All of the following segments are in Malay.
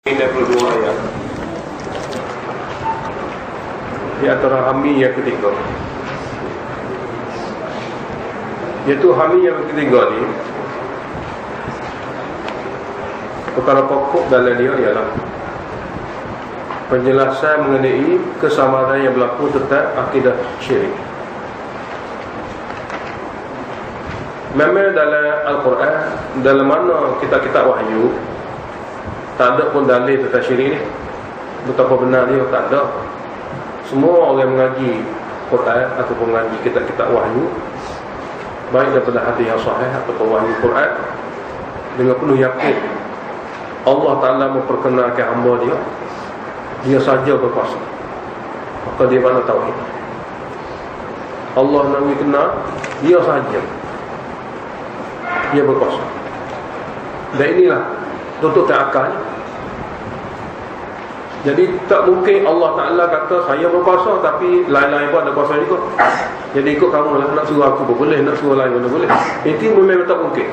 92 ayat. Di antara hami yang ketiga, iaitu hami yang ketiga ni, perkara pokok dalam dia ialah penjelasan mengenai kesamaran yang berlaku tentang akidah syirik. Memang dalam Al-Quran, dalam mana kitab-kitab wahyu, tak ada pun dalil tentang syirik ni. Betapa benar dia, tak ada. Semua orang mengaji Quran ataupun mengaji kitab-kitab wahyu, baik daripada hadis yang sahih ataupun wahyu Quran, dengan penuh yakin Allah Ta'ala memperkenalkan hamba dia, dia saja berkuasa. Maka dia mana tauhid. Allah nak kenal, dia saja, dia berkuasa. Dan inilah tuntutan akalnya. Jadi tak mungkin Allah Ta'ala kata saya berkuasa tapi lain-lain pun ada kuasa juga. Jadi ikut kamu lah, nak suruh aku pun boleh, nak suruh lain pun boleh. Itu memang tak mungkin.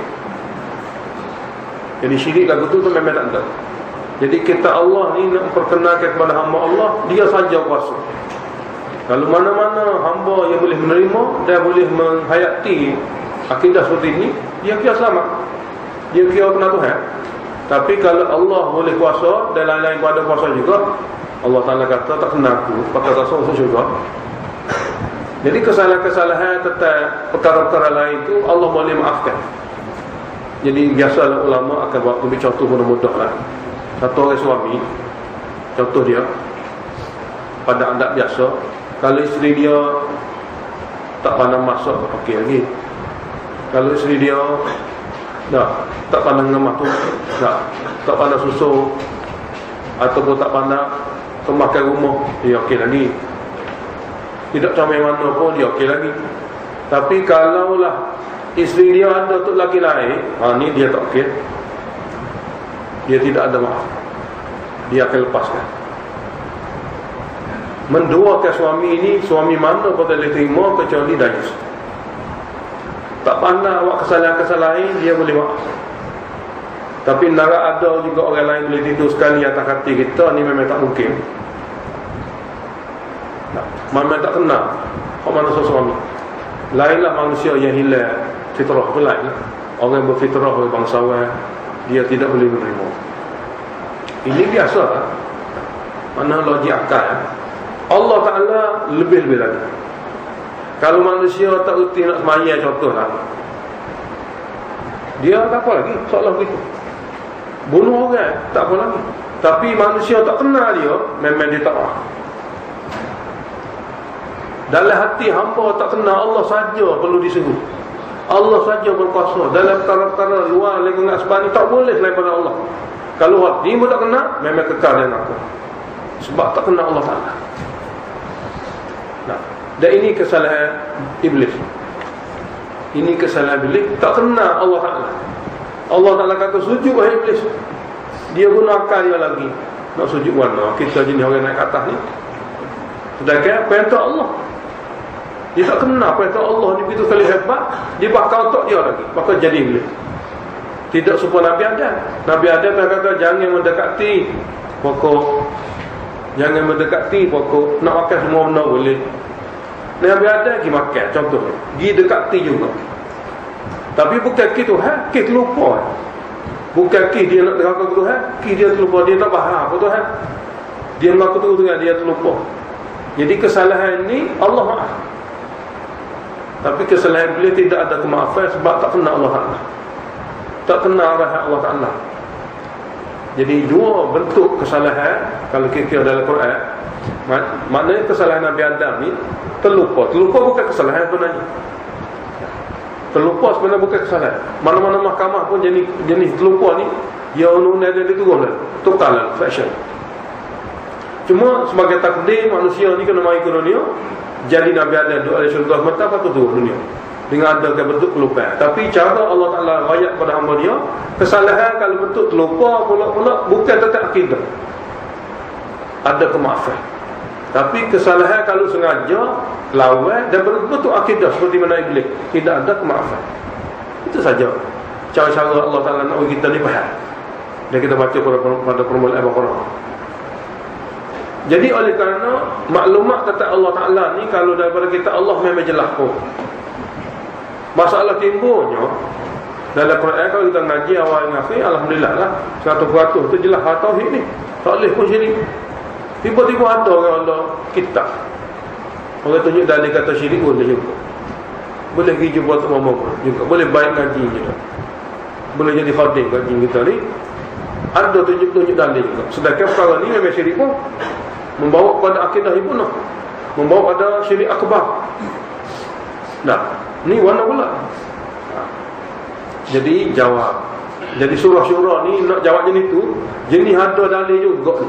Jadi syirik lagu tu memang tak ada. Jadi kita Allah ni nak perkenalkan kepada hamba Allah, dia saja kuasa. Kalau mana-mana hamba yang boleh menerima dan boleh menghayati akidah seperti ini, dia kira selamat, dia kira kena Tuhan. Tapi kalau Allah boleh kuasa dan lain-lain pun ada kuasa juga, Allah Ta'ala kata tak kena aku, pakai rasa usul juga. Jadi kesalahan-kesalahan tentang perkara-perkara lain itu Allah boleh maafkan. Jadi biasalah ulama akan buat lebih contoh mudah-mudah lah. Satu orang suami, contoh dia pada adat biasa, kalau isteri dia tak pandang masak, okey lagi. Kalau isteri dia tak pandang ngemah tu, tak pandang susu, ataupun tak pandang kemakan rumah, dia okey lagi. Tidak comel mana pun dia okey lagi. Tapi kalaulah isteri dia ada untuk lelaki lain, ni dia tak okey. Dia tidak ada maaf, dia akan lepaskan. Menduakan suami ini, suami mana pun tak boleh terima kecuali dayus. Tak pandang awak kesalahan-kesalahan, dia boleh maaf. Tapi nara ada juga orang lain boleh tidur sekali atas hati kita, ni memang tak mungkin. Memang tak kenal kau mana suami. Lainlah manusia yang hilang fitrah tu lain. Orang berfitrah bangsawan, dia tidak boleh menerima. Ini biasa lah. Mana logik akal. Allah Ta'ala lebih-lebih lagi. Kalau manusia tak reti nak semayang contohlah, dia tak apa lagi, seolah begitu. Bunuh orang, tak apa lagi. Tapi manusia tak kenal dia, memang dia tak maaf. Dalam hati hamba tak kenal Allah saja perlu diseru. Allah saja berkuasa. Dalam perkara-perkara luar lingkungan sebab ni tak boleh selain pada Allah. Kalau hati pun tak kenal, memang kekal dengan aku. Sebab tak kenal Allah Ta'ala. Dan ini kesalahan iblis. Ini kesalahan iblis, tak kenal Allah Ta'ala. Allah Ta'ala kata sujud wahai iblis. Dia guna akal dia lagi. Nak sujud mana? Kita jenis orang naik ke atas ni. Sedangkan perintah Allah, dia tak kenal perintah Allah ni begitu sekali hebat. Dia bakal otak dia lagi, maka jadi iblis. Tidak serupa Nabi Adam. Nabi Adam kata jangan mendekati pokok, jangan mendekati pokok. Nak makan semua benda boleh. Nabi Adam pergi makan, contohnya pergi dekati juga. Tapi bukan ki Tuhan, ki terlupa. Bukan ki dia nak dengar ke Tuhan, ki dia terlupa. Dia tak faham apa Tuhan, dia mengaku tu dengan dia terlupa. Jadi kesalahan ni Allah maaf. Tapi kesalahan beliau tidak ada kemaafan sebab tak kenal Allah Ta'ala, tak kenal arah Allah Ta'ala. Jadi dua bentuk kesalahan kalau kira dalam Quran. Maknanya kesalahan Nabi Adam ni terlupa. Terlupa bukan kesalahan sebenarnya. Terlupa sebenarnya bukan kesalahan. Mana-mana mahkamah pun jenis terlupa ni, dia undang-undang dia diturun dah, tukar fashion. Cuma sebagai takdir manusia ni kena mari ke dunia, jadi Nabi Adam doa alaihi syurga mata apa tu dunia dengan ada bentuk kelupaan. Tapi cara Allah Ta'ala rakyat pada hamba dia, kesalahan kalau bentuk terlupa pula-pula bukan tetap akidah, ada kemaafan. Tapi kesalahan kalau sengaja lawan dan berbentuk akidah seperti mana iblis, tidak ada kemaafan. Itu saja cara-cara Allah Ta'ala nak kita ni faham. Dan kita baca pada permulaan Al-Baqarah. Jadi oleh kerana maklumat kata Allah Ta'ala ni, kalau daripada kita Allah memang jelas pun. Masalah timbulnya dalam Quran, kalau kita ngaji awal dengan akhir, alhamdulillah lah 100% tu jelas tauhid ni, tak boleh pun syirik. Tiba-tiba ada orang Allah kitab, orang tunjuk dalil kata syirik boleh juga, boleh pergi jumpa Tok Mama juga, boleh baik ngaji juga, boleh jadi khadim ngaji kita ni, ada tunjuk dalil juga. Sedangkan perkara ni memang syirik pun, membawa kepada akidah ibunah, membawa pada syirik akbar. Nah, ni warna pula. Jadi jawab. Jadi surah syura ni nak jawab jenis tu, jenis ada dalil juga ni.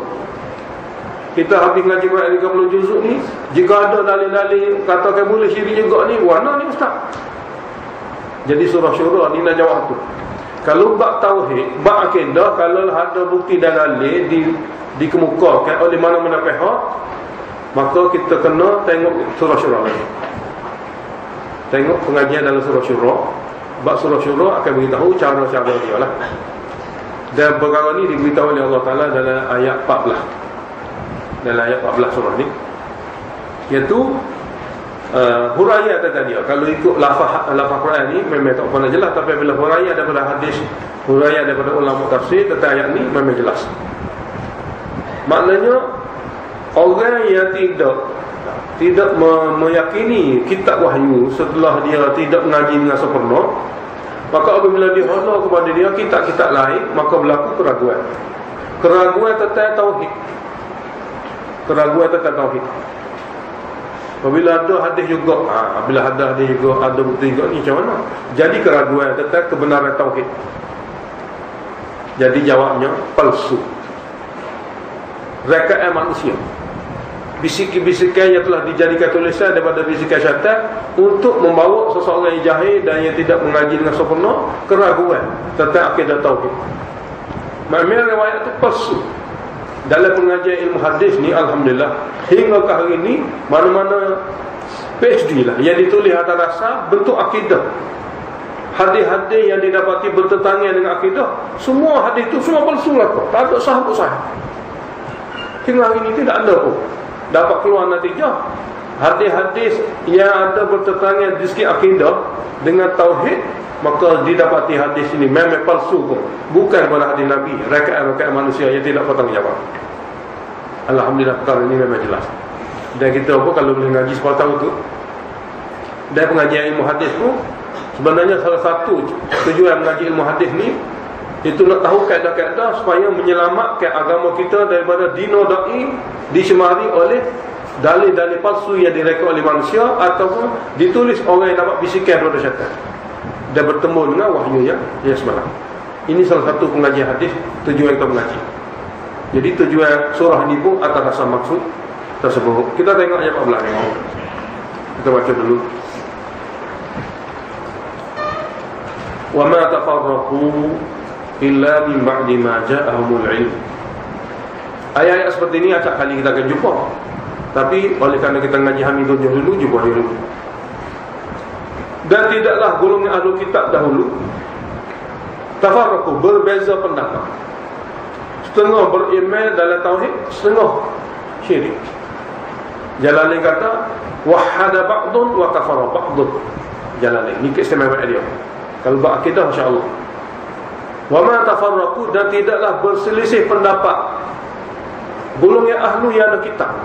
Kita habis ngaji Quran 30 juzuk ni, jika ada dalil-dalil katakan boleh syirik juga ni, warna ni ustaz. Jadi surah syura ni nak jawab tu. Kalau bab tauhid, bab akidah, kalau ada bukti dan dalil dikemukakan oleh mana-mana pihak, maka kita kena tengok surah syura lagi. Tengok pengajian dalam surah syura. Bab surah syura akan beritahu cara-cara dia lah. Dan perkara ni diberitahu oleh Allah Ta'ala dalam ayat 14. Dalam ayat 14 surah ni, iaitu huraya tadi. Kalau ikut lafaz Quran ni memang tak pernah jelas, tapi bila huraya daripada hadis, huraya daripada ulama tafsir tentang ayat ni memang jelas. Maknanya orang yang tidak meyakini kitab wahyu setelah dia tidak mengaji dengan sempurna, maka apabila dihala kepada dia kitab-kitab lain, maka berlaku keraguan tentang tauhid. Keraguan tentang tauhid. Apabila ada hadis juga, bila ada hadis juga, ada bukti juga, ni macam mana? Jadi keraguan tentang kebenaran tauhid. Jadi jawabnya palsu. Rekaan manusia, bisikan-bisikan yang telah dijadikan tulisan daripada bisikan syaitan untuk membawa seseorang yang jahil dan yang tidak mengaji dengan sempurna keraguan tentang akidah tauhid. Maknanya riwayat itu palsu. Dalam pengajian ilmu hadis ni, alhamdulillah, hingga ke hari ini, mana-mana PhD lah yang ditulis atas dasar bentuk akidah, hadis-hadis yang didapati bertentangan dengan akidah, semua hadis itu semua palsu lah, tak ada sahih sahih. Hingga hari ini tidak ada pun dapat keluar natijah hadis-hadis yang ada bertentangan dari segi akidah dengan tauhid, maka didapati hadis ini memang palsu pun, bukan pada hadis Nabi, rekaan-rekaan manusia yang tidak bertanggungjawab. Alhamdulillah perkara ini memang jelas. Dan kita pun kalau boleh ngaji 10 tahun tu, dan pengajian ilmu hadis pun, sebenarnya salah satu tujuan mengaji ilmu hadis ni, itu nak tahu kaedah-kaedah supaya menyelamatkan agama kita daripada dinodai, disemari oleh dalil-dalil palsu yang direka oleh manusia ataupun ditulis orang yang dapat bisikan daripada syaitan dan bertemu dengan wahyu yang semalam. Ini salah satu pengajian hadis, tujuan kita mengaji. Jadi tujuan surah ini pun atas dasar maksud tersebut. Kita tengok ayat 14 ni. Kita baca dulu. Wa ma tafarraqu illa min ba'di ma ja'ahumul ilm. Ayat-ayat seperti ini acap kali kita akan jumpa, tapi oleh kerana kita ngaji Hamidun dulu, jumpa dia dulu. Dan tidaklah golongan ahli kitab dahulu tafarraqu, berbeza pendapat, setengah beriman dalam tauhid, setengah syirik. Jalalain kata wahada ba'dun wa kafara ba'dun. Jalalain ni keistimewaan dia. Kalau berakidah masya-Allah. Wa ma tafarraqu, dan tidaklah berselisih pendapat golongan ahlu yang ada kitab,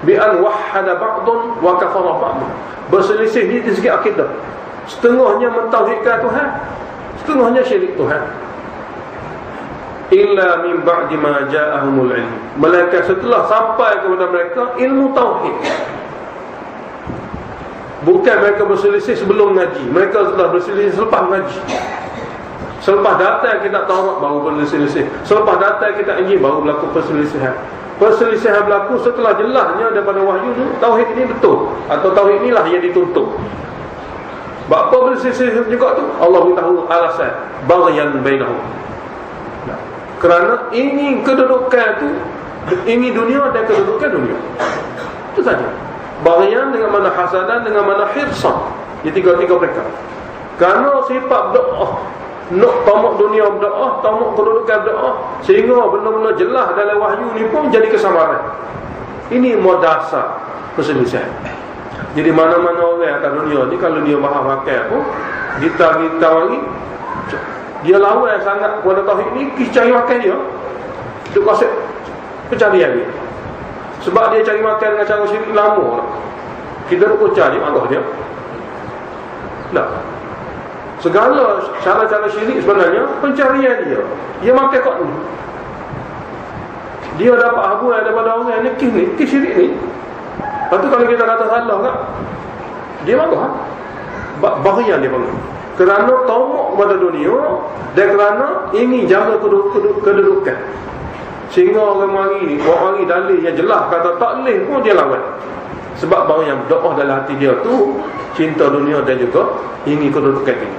bi an wahada ba'dun wa kafara ba'dun. Berselisih ni dari segi akidah, setengahnya mentauhidkan Tuhan, setengahnya syirik Tuhan. Illa min ba'di ma ja'ahumul ilm, melainkan setelah sampai kepada mereka ilmu tauhid. Bukan mereka berselisih sebelum ngaji, mereka telah berselisih selepas ngaji. Selepas datang kita Taurat baru berselisih, selepas datang kita Injil baru berlaku perselisihan. Perselisihan berlaku setelah jelasnya daripada wahyu tu tauhid ini betul, atau tauhid inilah yang dituntut. Apa berselisih juga tu? Allah beritahu alasan, baghyan bainahum. Kerana ingin kedudukan tu, ingin dunia dan kedudukan dunia. Itu saja. Baghyan dengan mana hasadan, dengan mana hirsan. Ini tiga-tiga perkara. Kerana sifat doa nak tamak dunia berdoa, tamak kedudukan berdoa, sehingga benar-benar jelas dalam wahyu ni pun jadi kesamaran. Ini modasa perselisihan. Jadi mana-mana orang atas dunia ni, kalau dia faham pakai pun, kita lagi dia lawan sangat kepada tauhid ni, kita cari makan dia itu konsep pencarian dia. Sebab dia cari makan dengan cara syirik lama, kita nak cari Allah dia tak. Segala cara-cara syirik sebenarnya pencarian dia. Dia makan kat ni, dia dapat habuan daripada orang ni, kis syirik ni. Lepas tu kalau kita kata salah tak, dia marah. Bahaya dia panggil. Kerana tamak kepada dunia dan kerana ingin jaga kedudukan. Sehingga orang mari dalil yang jelas kata tak boleh pun dia lawan. Sebab bahawa yang berdoa dalam hati dia tu cinta dunia dan juga ingin kedudukan ini.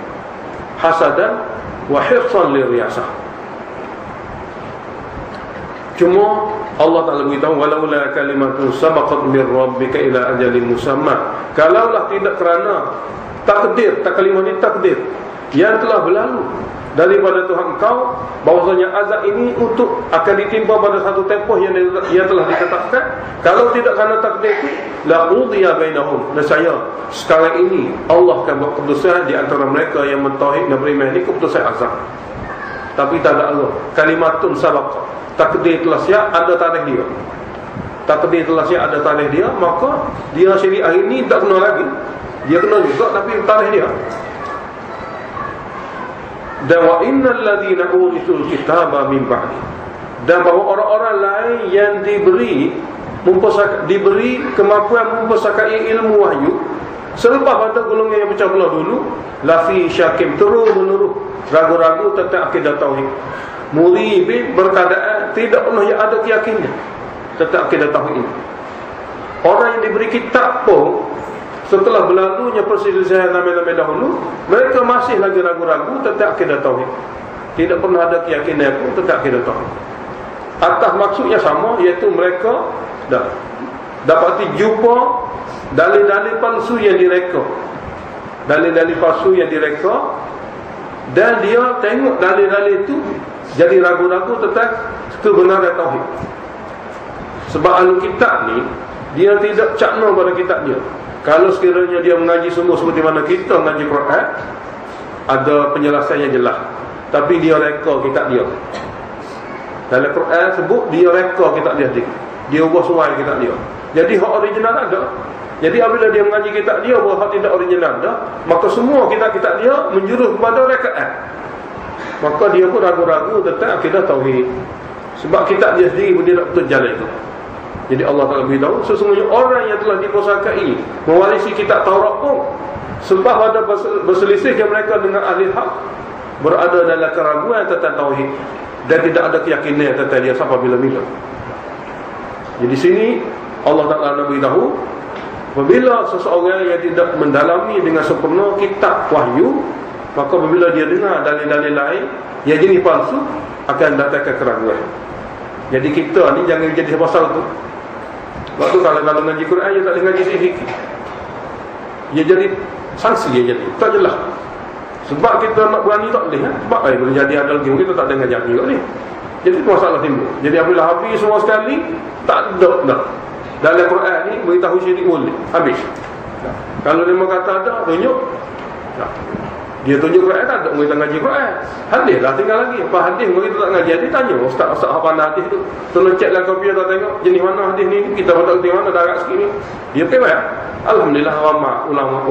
Hasadan wa hirsan liriyasah. Cuma Allah Ta'ala beritahu, walaula kalimatun sabaqat min rabbika ila ajalin musamma. Kalaulah tidak kerana takdir, kalimah ni takdir yang telah berlalu daripada Tuhan kau, bahwasanya azab ini untuk akan ditimpa pada satu tempoh yang telah ditetapkan. Kalau tidak kerana takdir itu, la qudiya bainahum, nescaya sekarang ini Allah akan buat keputusan di antara mereka yang mentauhid dan beriman ini, keputusan azab. Tapi tak ada Allah. Kalimatun sabaqah, takdir telah siap, ada tarikh dia. Takdir telah siap, ada tarikh dia. Maka dia syirik hari ini tak kena lagi. Dia kena juga, tapi tarikh dia. Dan wa innal ladzina urisul kitaba min ba'di, dan bahawa orang-orang lain yang diberi kemampuan mempersakai ilmu wahyu selepas pada golongan yang pecah belah dulu, lafi syakim, terus menerus ragu-ragu tentang akidah tauhid, muribin, berkeadaan tidak pernah yang ada keyakinan tentang akidah tauhid ini. Orang yang diberi kitab pun setelah berlalunya perselisihan nama-nama dahulu, mereka masih lagi ragu-ragu tentang akidah tauhid. Tidak pernah ada keyakinan pun tentang akidah tauhid. Atas maksudnya sama, iaitu mereka dapati jumpa dalil-dalil palsu yang direka. Dalil-dalil palsu yang direka, dan dia tengok dalil-dalil itu jadi ragu-ragu tentang kebenaran tauhid. Sebab ahli kitab ni, dia tidak cakna pada kitab dia. Kalau sekiranya dia mengaji sungguh seperti mana kita mengaji Quran, ada penjelasan yang jelas. Tapi dia reka kitab dia. Dalam Quran sebut dia reka kitab dia. Dia ubah suai kitab dia. Jadi hak original ada. Jadi apabila dia mengaji kitab dia bahawa hak tidak original ada, maka semua kitab-kitab dia menjurus kepada rekaan. Maka dia pun ragu-ragu tentang akidah tauhid. Sebab kitab dia sendiri pun dia tak betul jalan itu. Jadi Allah Ta'ala beritahu, sesungguhnya orang yang telah dipusakai mewarisi kitab Taurat pun, selepas pada berselisihnya mereka dengan ahli hak, berada dalam keraguan tentang tauhid dan tidak ada keyakinan tentang dia sampai bila-bila. Jadi sini Allah Ta'ala beritahu, apabila seseorang yang tidak mendalami dengan sempurna kitab wahyu, maka apabila dia dengar dalil-dalil lain yang jenis palsu, akan datangkan keraguan. Jadi kita ni jangan jadi pasal tu. Waktu kalau ngaji Quran, dia tak boleh ngaji fikih. Dia jadi sanksi, dia jadi tak jelas. Sebab kita nak berani tak boleh. Sebab boleh jadi ada lagi, kita tak ada ngaji juga ni. Jadi itu masalah timbul. Jadi apabila habis semua sekali, tak ada dah. Dalam Quran ni beritahu syirik boleh, habis. Kalau dia kata ada, tunjuk. Dia tunjuk Quran, tak ada kita ngaji Quran. Hadis lah tinggal lagi. Apa hadis kita tak ngaji, dia tanya ustaz apa hadis tu. Tolong cek dalam kopi atau tengok jenis mana hadis ni, kita patut di mana darat sikit ni. Dia tengok. Alhamdulillah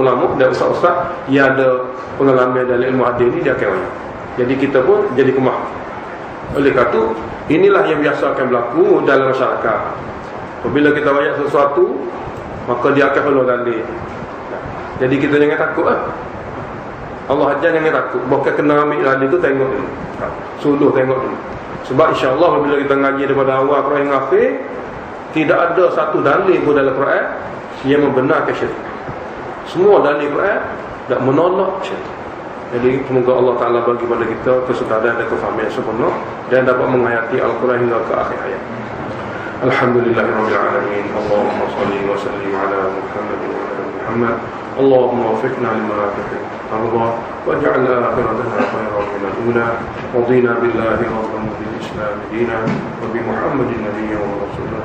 ulama dan ustaz-ustaz yang ada pengalaman dalam ilmu hadis ni, dia kawin. Jadi kita pun jadi kemah. Oleh kerana itu, inilah yang biasa akan berlaku dalam masyarakat. Apabila kita banyak sesuatu, maka dia akan perlu dalil. Jadi kita jangan takut Allah ajar jangan takut. Bukan kena ambil dalil tu, tengok dulu. Suluh tengok dulu. Sebab insya-Allah apabila kita ngaji daripada awal Quran hingga akhir, tidak ada satu dalil pun dalam Quran yang membenarkan syirik. Semua dalil Quran tak menolak syirik. Jadi semoga Allah Ta'ala bagi pada kita kesudahan dan kefahaman yang sempurna dan dapat menghayati Al-Quran hingga ke akhir hayat. Alhamdulillahirabbil alamin. Allahumma shalli wa sallim ala Muhammad wa ala Muhammad. Allahumma waffiqna lima tuhibbu wa tarda waj'al akhiratana khairan min رسولا رضينا بالله ربا وبالإسلام دينا وبمحمد نبيا ورسولا